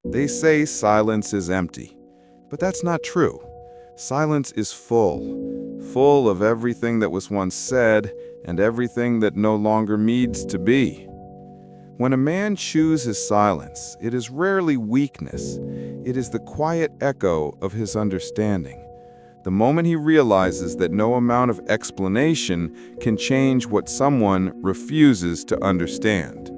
They say silence is empty, but that's not true. Silence is full of everything that was once said and everything that no longer needs to be. When a man chooses silence, it is rarely weakness. It is the quiet echo of his understanding. The moment he realizes that no amount of explanation can change what someone refuses to understand.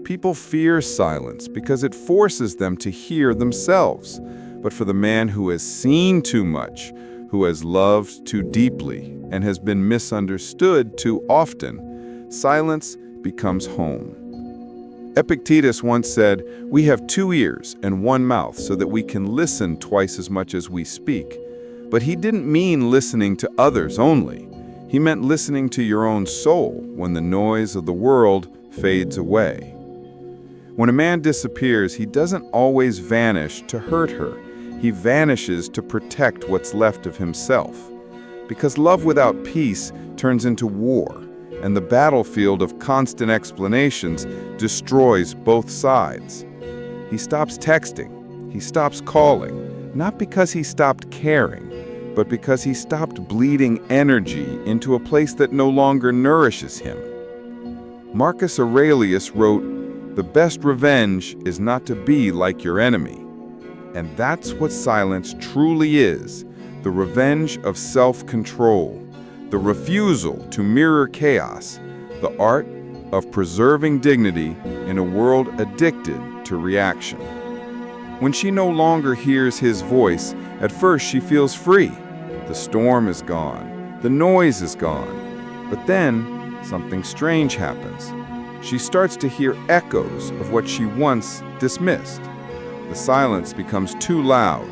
People fear silence because it forces them to hear themselves. But for the man who has seen too much, who has loved too deeply, and has been misunderstood too often, silence becomes home. Epictetus once said, "We have 2 ears and 1 mouth so that we can listen twice as much as we speak." But he didn't mean listening to others only. He meant listening to your own soul when the noise of the world fades away. When a man disappears, he doesn't always vanish to hurt her. He vanishes to protect what's left of himself. Because love without peace turns into war, and the battlefield of constant explanations destroys both sides. He stops texting, he stops calling, not because he stopped caring, but because he stopped bleeding energy into a place that no longer nourishes him. Marcus Aurelius wrote, "The best revenge is not to be like your enemy." And that's what silence truly is, the revenge of self-control, the refusal to mirror chaos, the art of preserving dignity in a world addicted to reaction. When she no longer hears his voice, at first she feels free. The storm is gone, the noise is gone. But then, something strange happens. She starts to hear echoes of what she once dismissed. The silence becomes too loud,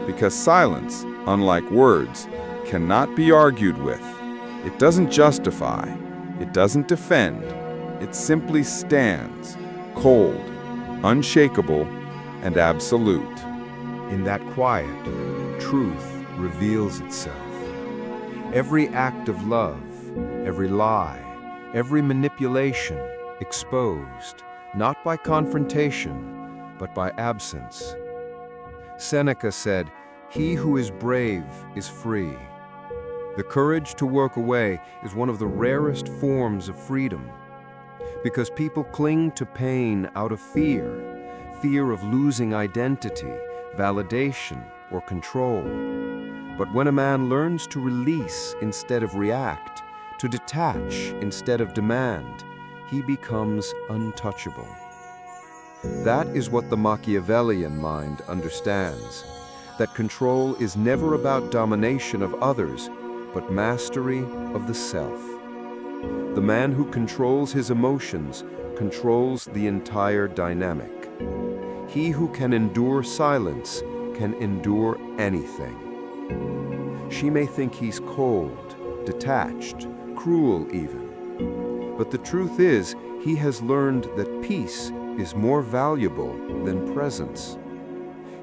because silence, unlike words, cannot be argued with. It doesn't justify, it doesn't defend, it simply stands, cold, unshakable, and absolute. In that quiet, truth reveals itself. Every act of love, every lie, every manipulation exposed, not by confrontation, but by absence. Seneca said, "He who is brave is free." The courage to walk away is one of the rarest forms of freedom, because people cling to pain out of fear of losing identity, validation, or control. But when a man learns to release instead of react, to detach instead of demand, he becomes untouchable. That is what the Machiavellian mind understands, that control is never about domination of others, but mastery of the self. The man who controls his emotions controls the entire dynamic. He who can endure silence can endure anything. She may think he's cold, detached, cruel even. But the truth is, he has learned that peace is more valuable than presence.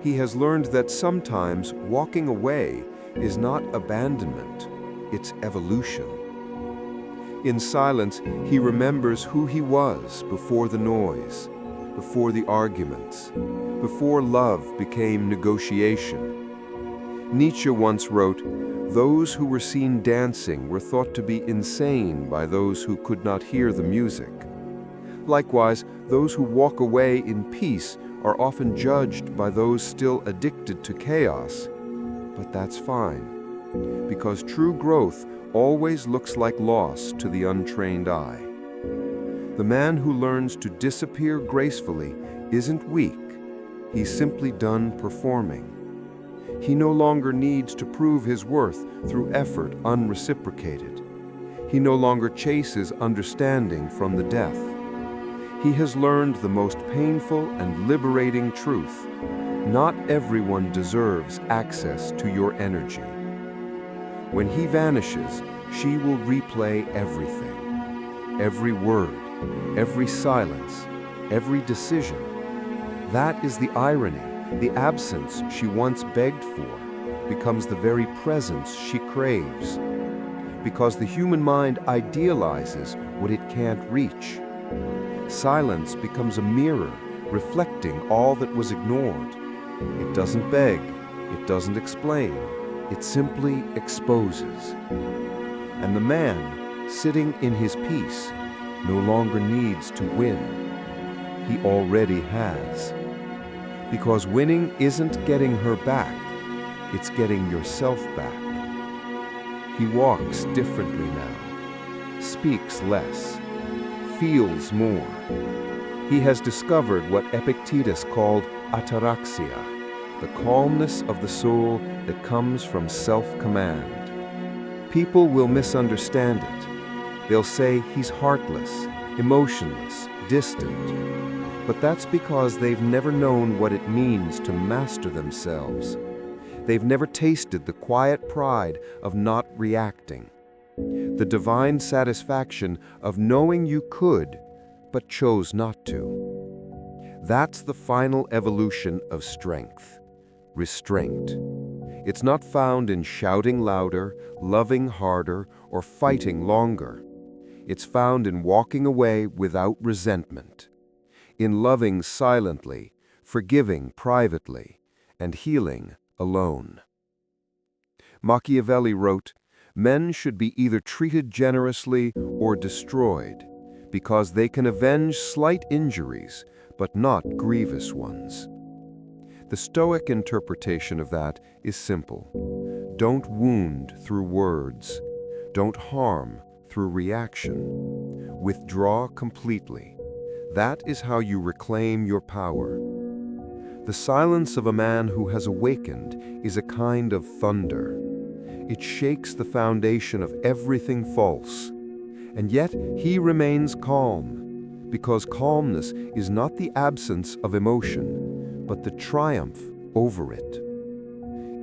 He has learned that sometimes walking away is not abandonment, it's evolution. In silence, he remembers who he was before the noise, before the arguments, before love became negotiation. Nietzsche once wrote, "Those who were seen dancing were thought to be insane by those who could not hear the music." Likewise, those who walk away in peace are often judged by those still addicted to chaos. But that's fine, because true growth always looks like loss to the untrained eye. The man who learns to disappear gracefully isn't weak, he's simply done performing. He no longer needs to prove his worth through effort unreciprocated. He no longer chases understanding from the deaf. He has learned the most painful and liberating truth. Not everyone deserves access to your energy. When he vanishes, she will replay everything. Every word, every silence, every decision. That is the irony. The absence she once begged for becomes the very presence she craves. Because the human mind idealizes what it can't reach. Silence becomes a mirror reflecting all that was ignored. It doesn't beg, it doesn't explain, it simply exposes. And the man, sitting in his peace, no longer needs to win. He already has. Because winning isn't getting her back, it's getting yourself back. He walks differently now, speaks less, feels more. He has discovered what Epictetus called ataraxia, the calmness of the soul that comes from self-command. People will misunderstand it. They'll say he's heartless, emotionless, distant. But that's because they've never known what it means to master themselves. They've never tasted the quiet pride of not reacting, the divine satisfaction of knowing you could, but chose not to. That's the final evolution of strength, restraint. It's not found in shouting louder, loving harder, or fighting longer. It's found in walking away without resentment, in loving silently, forgiving privately, and healing alone. Machiavelli wrote, "Men should be either treated generously or destroyed, because they can avenge slight injuries, but not grievous ones." The Stoic interpretation of that is simple. Don't wound through words. Don't harm through reaction. Withdraw completely. That is how you reclaim your power. The silence of a man who has awakened is a kind of thunder. It shakes the foundation of everything false. And yet he remains calm, because calmness is not the absence of emotion, but the triumph over it.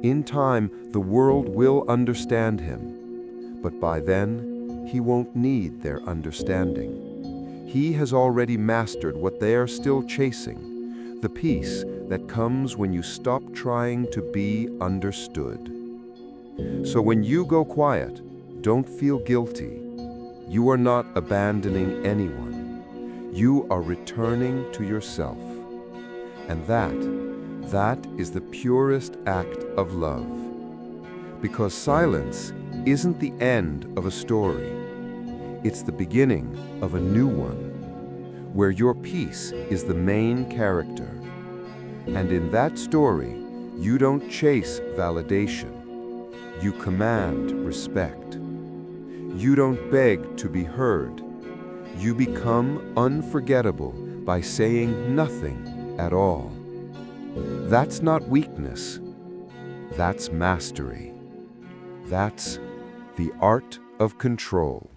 In time, the world will understand him, but by then, he won't need their understanding. He has already mastered what they are still chasing, the peace that comes when you stop trying to be understood. So when you go quiet, don't feel guilty. You are not abandoning anyone. You are returning to yourself. And that is the purest act of love. Because silence isn't the end of a story. It's the beginning of a new one, where your peace is the main character. And in that story, you don't chase validation. You command respect. You don't beg to be heard. You become unforgettable by saying nothing at all. That's not weakness. That's mastery. That's the art of control.